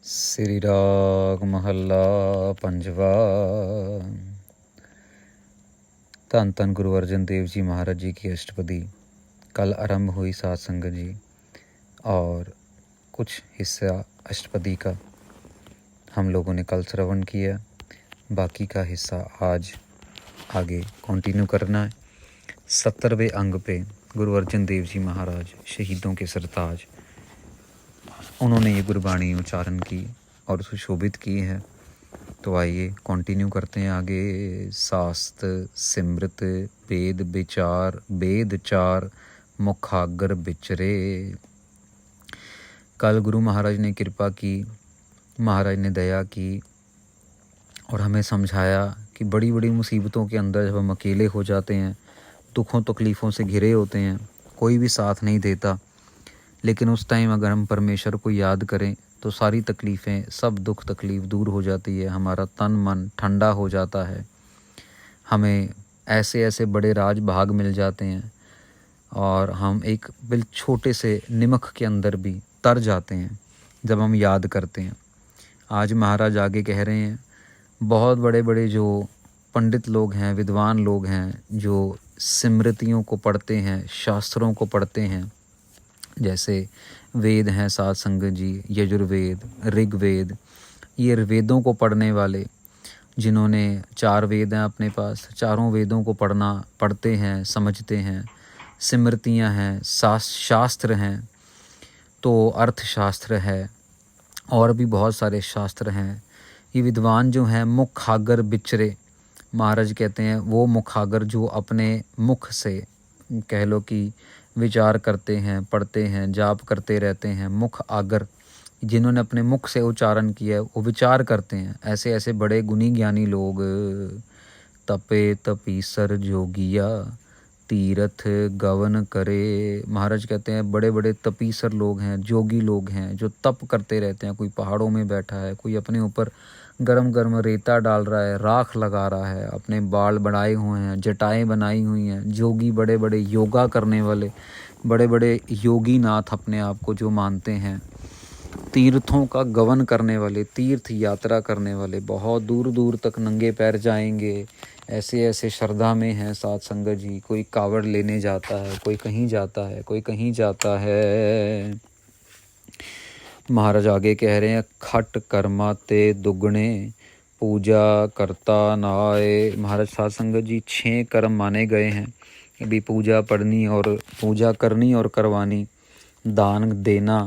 श्री राग महला पंजवा। धन धन गुरु अर्जन देव जी महाराज जी की अष्टपदी कल आरंभ हुई सात संगत जी, और कुछ हिस्सा अष्टपदी का हम लोगों ने कल श्रवण किया। बाकी का हिस्सा आज आगे कंटिन्यू करना है। 70वें अंग पे गुरु अर्जन देव जी महाराज शहीदों के सरताज, उन्होंने ये गुरबाणी उच्चारण की और सुशोभित की है। तो आइए कंटिन्यू करते हैं आगे। शास्त्र सिमृत वेद विचार वेद चार मुखागर बिचरे। कल गुरु महाराज ने कृपा की, महाराज ने दया की और हमें समझाया कि बड़ी बड़ी मुसीबतों के अंदर जब हम अकेले हो जाते हैं, दुखों तकलीफ़ों से घिरे होते हैं, कोई भी साथ नहीं देता, लेकिन उस टाइम अगर हम परमेश्वर को याद करें तो सारी तकलीफ़ें, सब दुख तकलीफ़ दूर हो जाती है। हमारा तन मन ठंडा हो जाता है। हमें ऐसे ऐसे बड़े राज भाग मिल जाते हैं और हम एक बिल्कुल छोटे से निमक के अंदर भी तर जाते हैं जब हम याद करते हैं। आज महाराज आगे कह रहे हैं, बहुत बड़े बड़े जो पंडित लोग हैं, विद्वान लोग हैं, जो स्मृतियों को पढ़ते हैं, शास्त्रों को पढ़ते हैं, जैसे वेद हैं सात संगत जी, यजुर्वेद, ऋग्वेद, ये वेदों को पढ़ने वाले, जिन्होंने 4 वेद हैं अपने पास, चारों वेदों को पढ़ते हैं, समझते हैं। स्मृतियाँ हैं, शास्त्र हैं, तो अर्थशास्त्र है और भी बहुत सारे शास्त्र हैं। ये विद्वान जो हैं मुखागर बिचरे, महाराज कहते हैं वो मुखागर जो अपने मुख से कह लो कि विचार करते हैं, पढ़ते हैं, जाप करते रहते हैं। मुख आगर, जिन्होंने अपने मुख से उच्चारण किया है वो विचार करते हैं। ऐसे ऐसे बड़े गुणी ज्ञानी लोग, तपे तपीसर जोगिया तीर्थ गवन करे। महाराज कहते हैं बड़े बड़े तपीसर लोग हैं, जोगी लोग हैं, जो तप करते रहते हैं। कोई पहाड़ों में बैठा है, कोई अपने ऊपर गरम गरम रेता डाल रहा है, राख लगा रहा है, अपने बाल बढ़ाए हुए हैं, जटाएं बनाई हुई हैं। जोगी बड़े बड़े योगा करने वाले, बड़े बड़े योगी नाथ अपने आप को जो मानते हैं। तीर्थों का गवन करने वाले, तीर्थ यात्रा करने वाले, बहुत दूर दूर तक नंगे पैर जाएंगे, ऐसे ऐसे श्रद्धा में हैं सात संगत जी। कोई कावड़ लेने जाता है, कोई कहीं जाता है, कोई कहीं जाता है। महाराज आगे कह रहे हैं, खट कर्माते दुगने पूजा करता नाए। महाराज सात संगत जी 6 कर्म माने गए हैं कि भी पूजा पढ़नी और पूजा करनी और करवानी, दान देना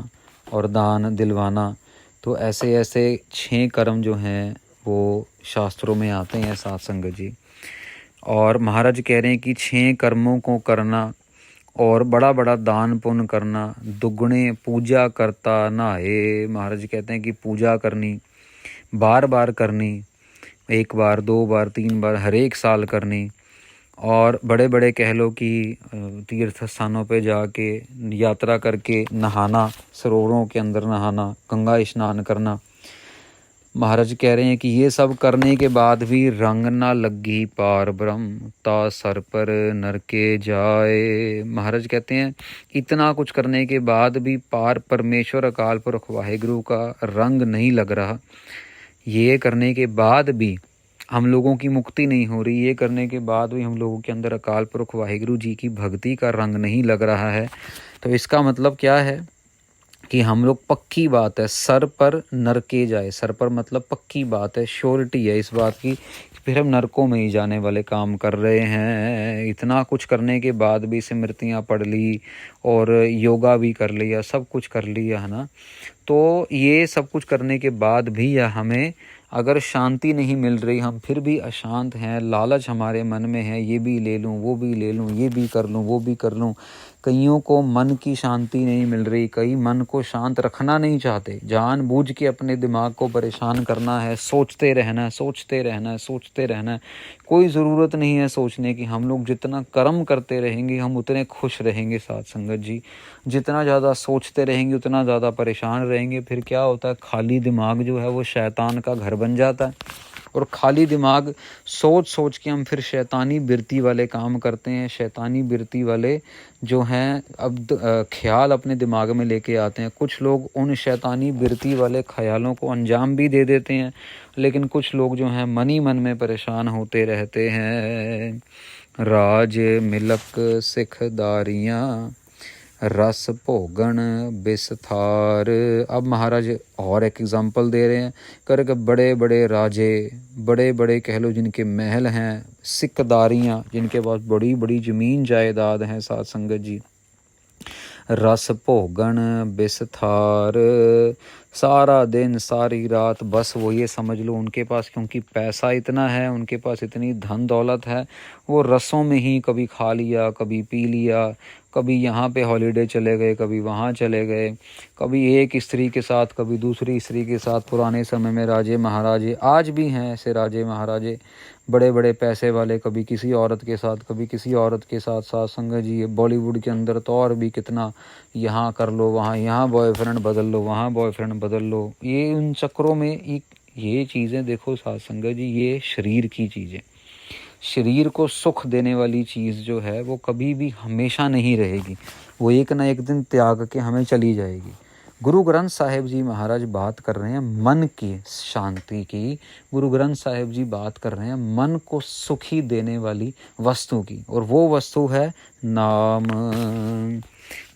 और दान दिलवाना। तो ऐसे ऐसे 6 कर्म जो हैं वो शास्त्रों में आते हैं सात संगत जी। और महाराज कह रहे हैं कि 6 कर्मों को करना और बड़ा बड़ा दान पुण्य करना, दुगने पूजा करता नहाए। महाराज कहते हैं कि पूजा करनी, बार बार करनी, 1 बार 2 बार 3 बार, हर एक साल करनी। और बड़े बड़े कह लो कि तीर्थ स्थानों पे जाके यात्रा करके नहाना, सरोवरों के अंदर नहाना, गंगा स्नान करना। महाराज कह रहे हैं कि ये सब करने के बाद भी रंग ना लगी पार ब्रह्म ता सर पर नरके जाए। महाराज कहते हैं इतना कुछ करने के बाद भी पार परमेश्वर अकाल पुरख वाहिगुरु का रंग नहीं लग रहा। ये करने के बाद भी हम लोगों की मुक्ति नहीं हो रही, ये करने के बाद भी हम लोगों के अंदर अकाल पुरख वाहिगुरु जी की भक्ति का रंग नहीं लग रहा है। तो इसका मतलब क्या है कि हम लोग, पक्की बात है, सर पर नरके जाए। सर पर मतलब पक्की बात है, श्योरिटी है इस बात की, फिर हम नरकों में ही जाने वाले काम कर रहे हैं। इतना कुछ करने के बाद भी स्मृतियाँ पढ़ ली और योगा भी कर लिया, सब कुछ कर लिया है ना। तो ये सब कुछ करने के बाद भी हमें अगर शांति नहीं मिल रही, हम फिर भी अशांत हैं, लालच हमारे मन में है, ये भी ले लूँ, वो भी ले लूँ, ये भी कर लूँ, वो भी कर लूँ। कईयों को मन की शांति नहीं मिल रही, कई मन को शांत रखना नहीं चाहते, जानबूझ के अपने दिमाग को परेशान करना है, सोचते रहना है, सोचते रहना है, सोचते रहना है। कोई ज़रूरत नहीं है सोचने की। हम लोग जितना कर्म करते रहेंगे हम उतने खुश रहेंगे साथ संगत जी। जितना ज़्यादा सोचते रहेंगे उतना ज़्यादा परेशान रहेंगे। फिर क्या होता है, खाली दिमाग जो है वो शैतान का घर बन जाता है। और खाली दिमाग सोच सोच के हम फिर शैतानी बिरती वाले काम करते हैं, शैतानी बिरती वाले जो हैं अब ख्याल अपने दिमाग में लेके आते हैं। कुछ लोग उन शैतानी बिरती वाले ख्यालों को अंजाम भी दे देते हैं, लेकिन कुछ लोग जो हैं मन ही मन में परेशान होते रहते हैं। राज मिलक सिखदारियाँ रस भोगन बिस्थार। अब महाराज और एक एग्जाम्पल दे रहे हैं, करके बड़े बड़े राजे, बड़े बड़े कह लो जिनके महल हैं, सिकदारियाँ जिनके पास बड़ी बड़ी ज़मीन जायदाद हैं, साथ संगत जी, रस भोगन बिस्थार, सारा दिन सारी रात बस वो ये समझ लो उनके पास, क्योंकि पैसा इतना है, उनके पास इतनी धन दौलत है, वो रसों में ही कभी खा लिया, कभी पी लिया, कभी यहाँ पे हॉलीडे चले गए, कभी वहाँ चले गए, कभी एक स्त्री के साथ, कभी दूसरी स्त्री के साथ। पुराने समय में राजे महाराजे, आज भी हैं ऐसे राजे महाराजे, बड़े बड़े पैसे वाले, कभी किसी औरत के साथ, कभी किसी औरत के साथ। साथ संगत जी बॉलीवुड के अंदर तो और भी कितना, यहाँ कर लो, वहाँ, यहाँ बॉयफ्रेंड बदल लो, वहाँ बॉयफ्रेंड बदल लो, ये उन चक्रों में ये चीज़ें देखो साथ संगत जी, ये शरीर की चीज़ें, शरीर को सुख देने वाली चीज़ जो है वो कभी भी हमेशा नहीं रहेगी, वो एक ना एक दिन त्याग के हमें चली जाएगी। गुरु ग्रंथ साहिब जी महाराज बात कर रहे हैं मन की शांति की, गुरु ग्रंथ साहिब जी बात कर रहे हैं मन को सुखी देने वाली वस्तु की, और वो वस्तु है नाम।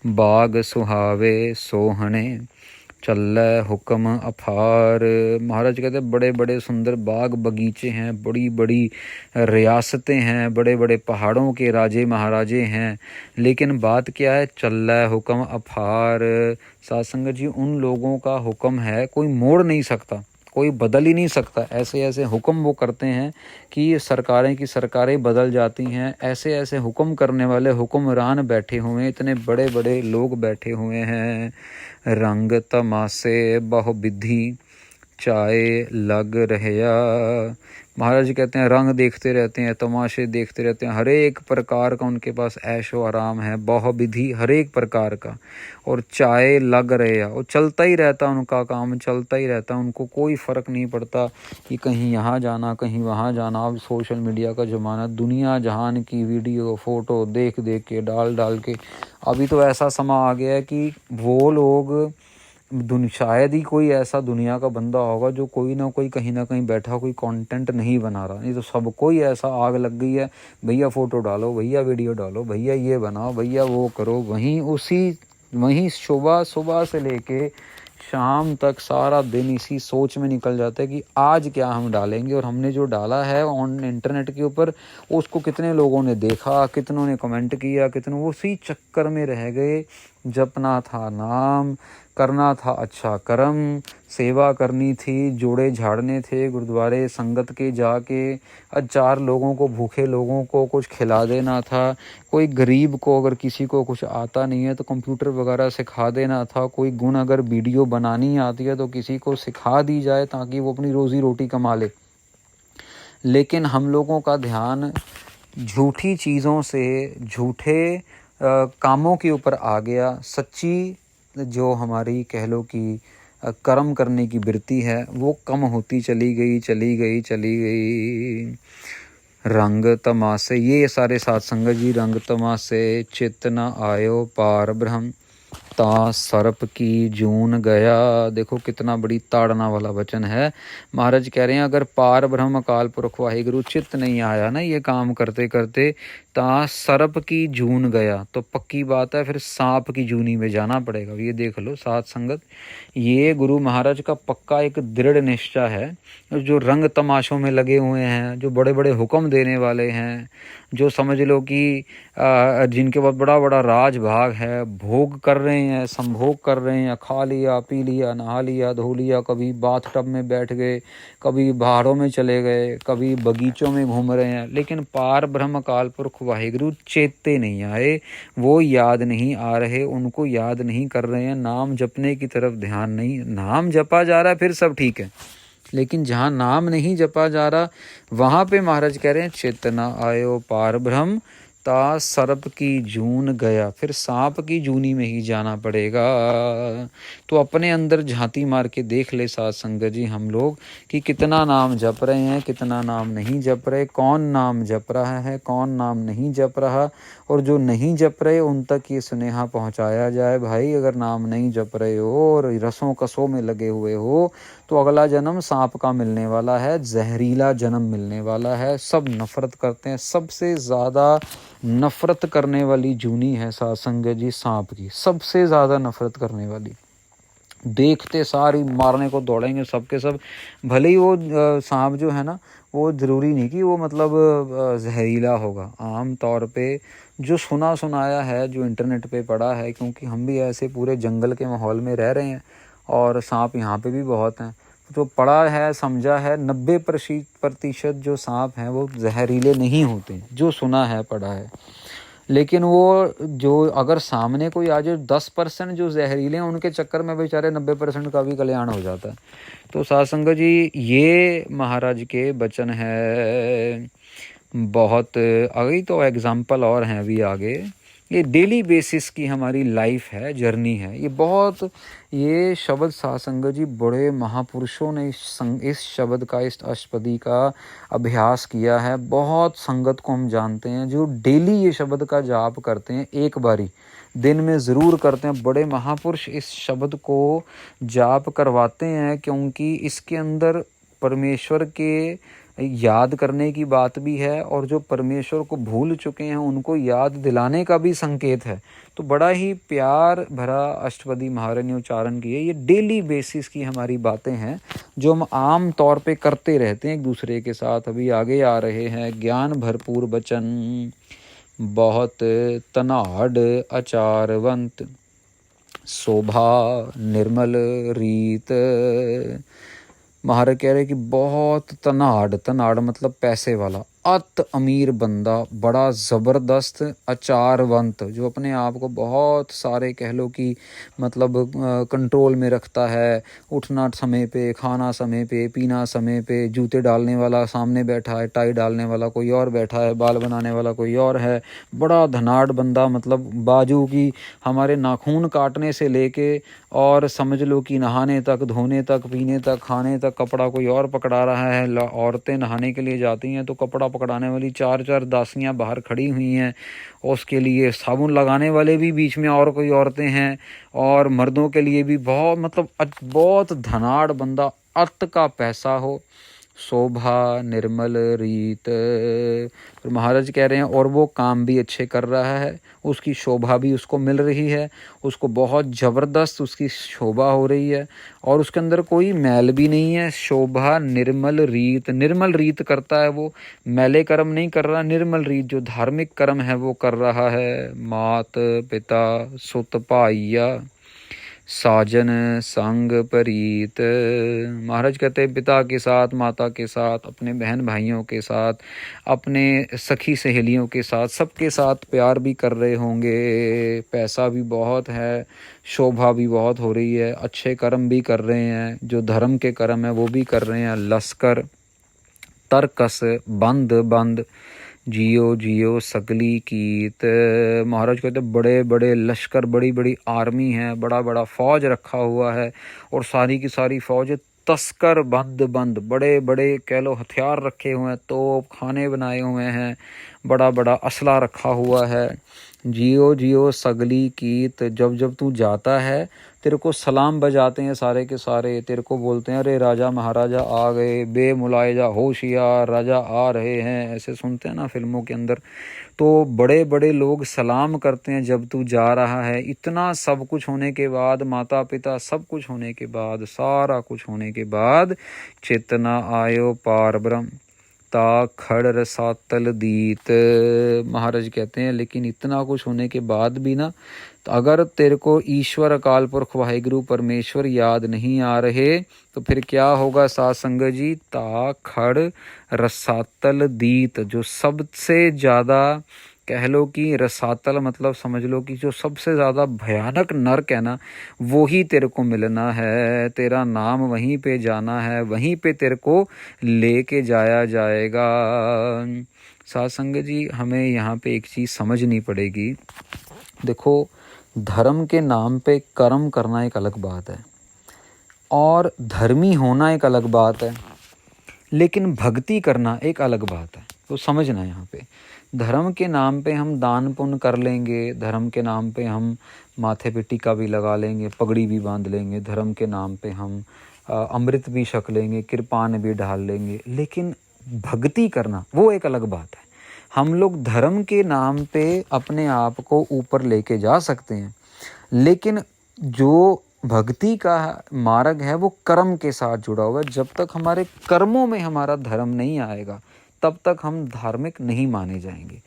बाग सुहावे सोहने चल्लै हुक्म अफार। महाराज कहते हैं बड़े बड़े सुंदर बाग बगीचे हैं, बड़ी बड़ी रियासतें हैं, बड़े बड़े पहाड़ों के राजे महाराजे हैं, लेकिन बात क्या है, चल्लै हुक्म अफार। साथ संगत जी उन लोगों का हुक्म है कोई मोड़ नहीं सकता, कोई बदल ही नहीं सकता। ऐसे ऐसे हुक्म वो करते हैं कि सरकारें की सरकारें बदल जाती हैं। ऐसे ऐसे हुक्म करने वाले हुक्मरान बैठे हुए हैं, इतने बड़े बड़े लोग बैठे हुए हैं। रंग तमाशे बहुविधि चाय लग रहया। महाराज कहते हैं रंग देखते रहते हैं, तमाशे देखते रहते हैं, हर एक प्रकार का उनके पास ऐशो आराम है, बहुविधि हर एक प्रकार का, और चाय लग रहया, और चलता ही रहता, उनका काम चलता ही रहता, उनको कोई फ़र्क नहीं पड़ता कि कहीं यहाँ जाना कहीं वहाँ जाना। अब सोशल मीडिया का ज़माना, दुनिया जहान की वीडियो फ़ोटो देख देख के डाल डाल के, अभी तो ऐसा समा आ गया है कि वो लोग शायद ही कोई ऐसा दुनिया का बंदा होगा जो कोई ना कोई कहीं ना कहीं बैठा कोई कंटेंट नहीं बना रहा। नहीं तो सबको ही ऐसा आग लग गई है, भैया फ़ोटो डालो, भैया वीडियो डालो, भैया ये बनाओ, भैया वो करो। वहीं सुबह से लेके शाम तक सारा दिन इसी सोच में निकल जाता है कि आज क्या हम डालेंगे, और हमने जो डाला है ऑन इंटरनेट के ऊपर उसको कितने लोगों ने देखा, कितनों ने कमेंट किया, कितनों, उसी चक्कर में रह गए। जपना था नाम, करना था अच्छा कर्म, सेवा करनी थी, जोड़े झाड़ने थे गुरुद्वारे संगत के जाके, 4 लोगों को, भूखे लोगों को कुछ खिला देना था, कोई गरीब को अगर किसी को कुछ आता नहीं है तो कंप्यूटर वगैरह सिखा देना था, कोई गुण अगर वीडियो बनानी आती है तो किसी को सिखा दी जाए ताकि वो अपनी रोज़ी रोटी कमा ले। लेकिन हम लोगों का ध्यान झूठी चीज़ों से, झूठे कामों के ऊपर आ गया। सच्ची जो हमारी कह लो कि कर्म करने की वृत्ति है वो कम होती चली गई। रंग तमाशे, ये सारे साथ संगत जी, रंग तमाशे चित्त न आयो पार ब्रह्म ता सर्प की जून गया। देखो कितना बड़ी ताड़ना वाला वचन है। महाराज कह रहे हैं अगर पार ब्रह्म अकाल पुरख वाहिगुरु चित्त नहीं आया ना ये काम करते करते, ता सर्प की जून गया, तो पक्की बात है फिर सांप की जूनी में जाना पड़ेगा। ये देख लो साथ संगत, ये गुरु महाराज का पक्का एक दृढ़ निश्चय है। जो रंग तमाशों में लगे हुए हैं, जो बड़े बड़े हुक्म देने वाले हैं, जो समझ लो कि जिनके पास बड़ा बड़ा राज भाग है, भोग कर रहे हैं, संभोग कर रहे हैं, खा लिया, पी लिया, नहा लिया, धो लिया, कभी बाथ टब में बैठ गए, कभी पहाड़ों में चले गए, कभी बगीचों में घूम रहे हैं, लेकिन पार ब्रह्म काल पुरख वाहिगुरु चेते नहीं आए, वो याद नहीं आ रहे, उनको याद नहीं कर रहे हैं, नाम जपने की तरफ ध्यान नहीं। नाम जपा जा रहा है फिर सब ठीक है, लेकिन जहाँ नाम नहीं जपा जा रहा वहाँ पे महाराज कह रहे हैं चेतना आयो पार ब्रह्म ता सर्प की जून गया, फिर सांप की जूनी में ही जाना पड़ेगा। तो अपने अंदर झांती मार के देख ले साथ संगत जी हम लोग कि कितना नाम जप रहे हैं, कितना नाम नहीं जप रहे, कौन नाम जप रहा है, कौन नाम नहीं जप रहा। और जो नहीं जप रहे उन तक ये स्नेहा पहुंचाया जाए, भाई अगर नाम नहीं जप रहे हो और रसों कसों में लगे हुए हो तो अगला जन्म सांप का मिलने वाला है, जहरीला जन्म मिलने वाला है। सब नफरत करते हैं, सबसे ज़्यादा नफरत करने वाली जूनी है साथ संगत जी सांप की, सबसे ज़्यादा नफरत करने वाली। देखते सारी मारने को दौड़ेंगे सबके सब। भले ही वो सांप जो है ना वो ज़रूरी नहीं कि वो मतलब जहरीला होगा। आम तौर पे जो सुना सुनाया है, जो इंटरनेट पे पढ़ा है, क्योंकि हम भी ऐसे पूरे जंगल के माहौल में रह रहे हैं और सांप यहाँ पे भी बहुत हैं, जो पढ़ा है समझा है 90% जो सांप हैं वो जहरीले नहीं होते, जो सुना है पढ़ा है। लेकिन वो जो अगर सामने कोई आ जाए 10% जो जहरीले हैं उनके चक्कर में बेचारे 90% का भी कल्याण हो जाता है। तो साध संगत जी ये महाराज के वचन है। बहुत अभी तो एग्जाम्पल और हैं अभी आगे। ये डेली बेसिस की हमारी लाइफ है, जर्नी है ये। बहुत ये शब्द साध संगत जी बड़े महापुरुषों ने इस शब्द का, इस अष्टपदी का अभ्यास किया है। बहुत संगत को हम जानते हैं जो डेली ये शब्द का जाप करते हैं, एक बारी दिन में ज़रूर करते हैं। बड़े महापुरुष इस शब्द को जाप करवाते हैं क्योंकि इसके अंदर परमेश्वर के याद करने की बात भी है और जो परमेश्वर को भूल चुके हैं उनको याद दिलाने का भी संकेत है। तो बड़ा ही प्यार भरा अष्टपदी महाराज ने उच्चारण किए। ये डेली बेसिस की हमारी बातें हैं जो हम आम तौर पे करते रहते हैं एक दूसरे के साथ। अभी आगे आ रहे हैं ज्ञान भरपूर वचन, बहुत तनाड़ आचारवंत, शोभा निर्मल रीत। महाराज कह रहे कि बहुत तनाड़ मतलब पैसे वाला, अत अमीर बंदा, बड़ा ज़बरदस्त आचारवंत, जो अपने आप को बहुत सारे कह लो कि मतलब कंट्रोल में रखता है। उठना समय पे, खाना समय पे, पीना समय पे, जूते डालने वाला सामने बैठा है, टाई डालने वाला कोई और बैठा है, बाल बनाने वाला कोई और है। बड़ा धनाढ़ बंदा मतलब बाजू की हमारे नाखून काटने से लेके और समझ लो कि नहाने तक, धोने तक, पीने तक, खाने तक कपड़ा कोई और पकड़ा रहा है। औरतें नहाने के लिए जाती हैं तो कपड़ा पकड़ाने वाली 4-4 दासियां बाहर खड़ी हुई हैं, उसके लिए साबुन लगाने वाले भी बीच में और कोई औरतें हैं, और मर्दों के लिए भी बहुत मतलब बहुत धनाढ़ बंदा, अत का पैसा हो, शोभा निर्मल रीत। फिर महाराज कह रहे हैं और वो काम भी अच्छे कर रहा है, उसकी शोभा भी उसको मिल रही है, उसको बहुत ज़बरदस्त उसकी शोभा हो रही है और उसके अंदर कोई मैल भी नहीं है। शोभा निर्मल रीत, निर्मल रीत करता है वो, मैले कर्म नहीं कर रहा, निर्मल रीत जो धार्मिक कर्म है वो कर रहा है। मात पिता सुत भाइया, साजन संग परीत। महाराज कहते हैं पिता के साथ, माता के साथ, अपने बहन भाइयों के साथ, अपने सखी सहेलियों के साथ, सबके साथ प्यार भी कर रहे होंगे। पैसा भी बहुत है, शोभा भी बहुत हो रही है, अच्छे कर्म भी कर रहे हैं, जो धर्म के कर्म है वो भी कर रहे हैं। लश्कर तरकस बंद बंद, जियो जियो सकली कीत। महाराज कहते बड़े बड़े लश्कर, बड़ी बड़ी आर्मी है, बड़ा बड़ा फौज रखा हुआ है और सारी की सारी फौज तस्कर बंद बंद, बड़े बड़े कह लो हथियार रखे हुए हैं, तोप खाने बनाए हुए हैं, बड़ा बड़ा असला रखा हुआ है। जियो जियो सगली कीत, जब जब तू जाता है तेरे को सलाम बजाते हैं सारे के सारे, तेरे को बोलते हैं अरे राजा महाराजा आ गए, बेमुलायजा होशियार राजा आ रहे हैं, ऐसे सुनते हैं ना फिल्मों के अंदर। तो बड़े बड़े लोग सलाम करते हैं जब तू जा रहा है। इतना सब कुछ होने के बाद, माता पिता सब कुछ होने के बाद, सारा कुछ होने के बाद, चेतना आयो पार ब्रह्म ता खड़ रसातल दीत। महाराज कहते हैं लेकिन इतना कुछ होने के बाद भी ना, तो अगर तेरे को ईश्वर अकाल पुरख वाहिगुरु परमेश्वर याद नहीं आ रहे तो फिर क्या होगा साध संगत जी? ता खड़ रसातल दीत, जो सबसे ज़्यादा कह लो कि रसातल मतलब समझ लो कि जो सबसे ज़्यादा भयानक नरक है ना, वो ही तेरे को मिलना है। तेरा नाम वहीं पे जाना है, वहीं पे तेरे को लेके जाया जाएगा। साध संगत जी, हमें यहाँ पे एक चीज़ समझनी पड़ेगी। देखो, धर्म के नाम पे कर्म करना एक अलग बात है और धर्मी होना एक अलग बात है, लेकिन भक्ति करना एक अलग बात है। तो समझना, यहाँ पे धर्म के नाम पे हम दान पुण्य कर लेंगे, धर्म के नाम पे हम माथे पे टीका भी लगा लेंगे, पगड़ी भी बांध लेंगे, धर्म के नाम पे हम अमृत भी छक लेंगे, कृपान भी ढाल लेंगे, लेकिन भक्ति करना वो एक अलग बात है। हम लोग धर्म के नाम पे अपने आप को ऊपर लेके जा सकते हैं, लेकिन जो भक्ति का मार्ग है वो कर्म के साथ जुड़ा हुआ है। जब तक हमारे कर्मों में हमारा धर्म नहीं आएगा, तब तक हम धार्मिक नहीं माने जाएंगे।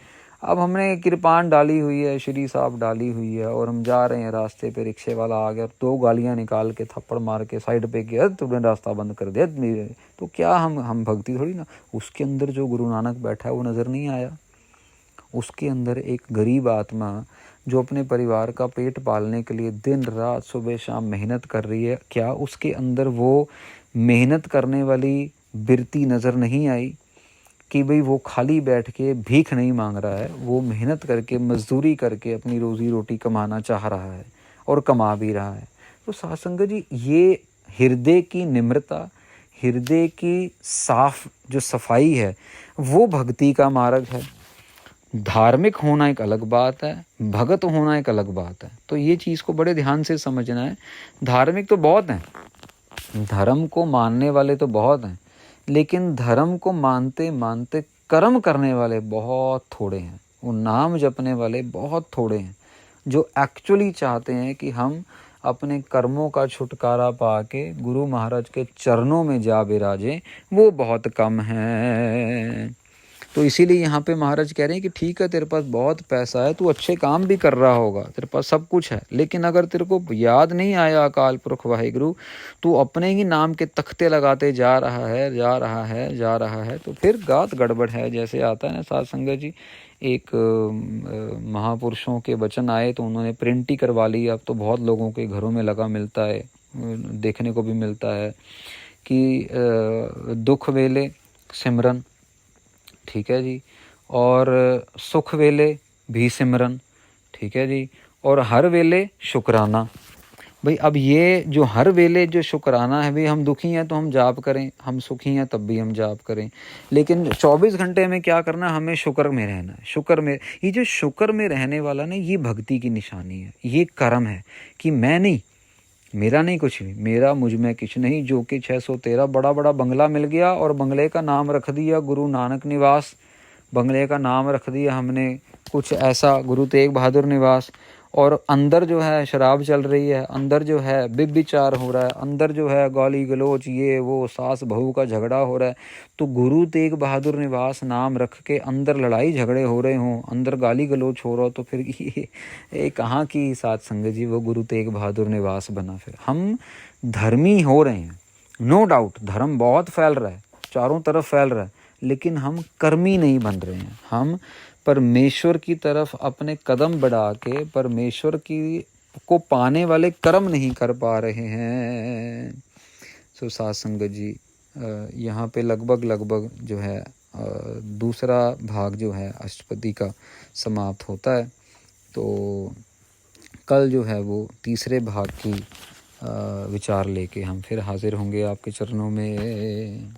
अब हमने कृपान डाली हुई है, श्री साहब डाली हुई है, और हम जा रहे हैं, रास्ते पे रिक्शे वाला आ गया, 2 गालियां निकाल के थप्पड़ मार के साइड पे किया, तुमने रास्ता बंद कर दिया मेरे, तो क्या हम भक्ति थोड़ी ना। उसके अंदर जो गुरु नानक बैठा है वो नज़र नहीं आया? उसके अंदर एक गरीब आत्मा जो अपने परिवार का पेट पालने के लिए दिन रात सुबह शाम मेहनत कर रही है, क्या उसके अंदर वो मेहनत करने वाली बिरती नज़र नहीं आई कि भाई वो खाली बैठ के भीख नहीं मांग रहा है, वो मेहनत करके मजदूरी करके अपनी रोज़ी रोटी कमाना चाह रहा है और कमा भी रहा है। तो साध संगत जी, ये हृदय की निम्रता, हृदय की साफ जो सफाई है, वो भक्ति का मार्ग है। धार्मिक होना एक अलग बात है, भगत होना एक अलग बात है। तो ये चीज़ को बड़े ध्यान से समझना है। धार्मिक तो बहुत हैं, धर्म को मानने वाले तो बहुत हैं, लेकिन धर्म को मानते मानते कर्म करने वाले बहुत थोड़े हैं, वो नाम जपने वाले बहुत थोड़े हैं, जो एक्चुअली चाहते हैं कि हम अपने कर्मों का छुटकारा पाके गुरु महाराज के चरणों में जा विराजें, वो बहुत कम हैं। तो इसीलिए यहाँ पे महाराज कह रहे हैं कि ठीक है, तेरे पास बहुत पैसा है, तू अच्छे काम भी कर रहा होगा, तेरे पास सब कुछ है, लेकिन अगर तेरे को याद नहीं आया अकाल पुरख वाहिगुरु, तू अपने ही नाम के तख्ते लगाते जा रहा है, तो फिर गात गड़बड़ है। जैसे आता है ना साध संगत जी, एक महापुरुषों के वचन आए तो उन्होंने प्रिंट ही करवा ली। अब तो बहुत लोगों के घरों में लगा मिलता है, देखने को भी मिलता है कि दुख वेले सिमरन, ठीक है जी, और सुख वेले भी सिमरन, ठीक है जी, और हर वेले शुक्राना। भाई अब ये जो हर वेले जो शुक्राना है, भाई हम दुखी हैं तो हम जाप करें, हम सुखी हैं तब भी हम जाप करें, लेकिन 24 घंटे में क्या करना, हमें शुक्र में रहना है। शुक्र में, ये जो शुक्र में रहने वाला ना, ये भक्ति की निशानी है, ये कर्म है कि मैं नहीं, मेरा नहीं कुछ भी, मेरा मुझ में कुछ नहीं, जो कि 613 बड़ा बड़ा बंगला मिल गया और बंगले का नाम रख दिया गुरु नानक निवास, बंगले का नाम रख दिया हमने कुछ ऐसा गुरु तेग बहादुर निवास, और अंदर जो है शराब चल रही है, अंदर जो है व्यभिचार हो रहा है, अंदर जो है गाली गलोच, ये वो सास बहू का झगड़ा हो रहा है। तो गुरु तेग बहादुर निवास नाम रख के अंदर लड़ाई झगड़े हो रहे हों, अंदर गाली गलोच हो रहा हो, तो फिर ये कहाँ की साध संगत जी वो गुरु तेग बहादुर निवास बना। फिर हम धर्मी हो रहे हैं, नो डाउट, धर्म बहुत फैल रहा है, चारों तरफ फैल रहा है, लेकिन हम कर्मी नहीं बन रहे हैं। हम परमेश्वर की तरफ अपने कदम बढ़ा के परमेश्वर की को पाने वाले कर्म नहीं कर पा रहे हैं। सो साध संगत जी, यहाँ पे लगभग जो है दूसरा भाग जो है अष्टपदी का समाप्त होता है। तो कल जो है वो तीसरे भाग की विचार लेके हम फिर हाजिर होंगे आपके चरणों में।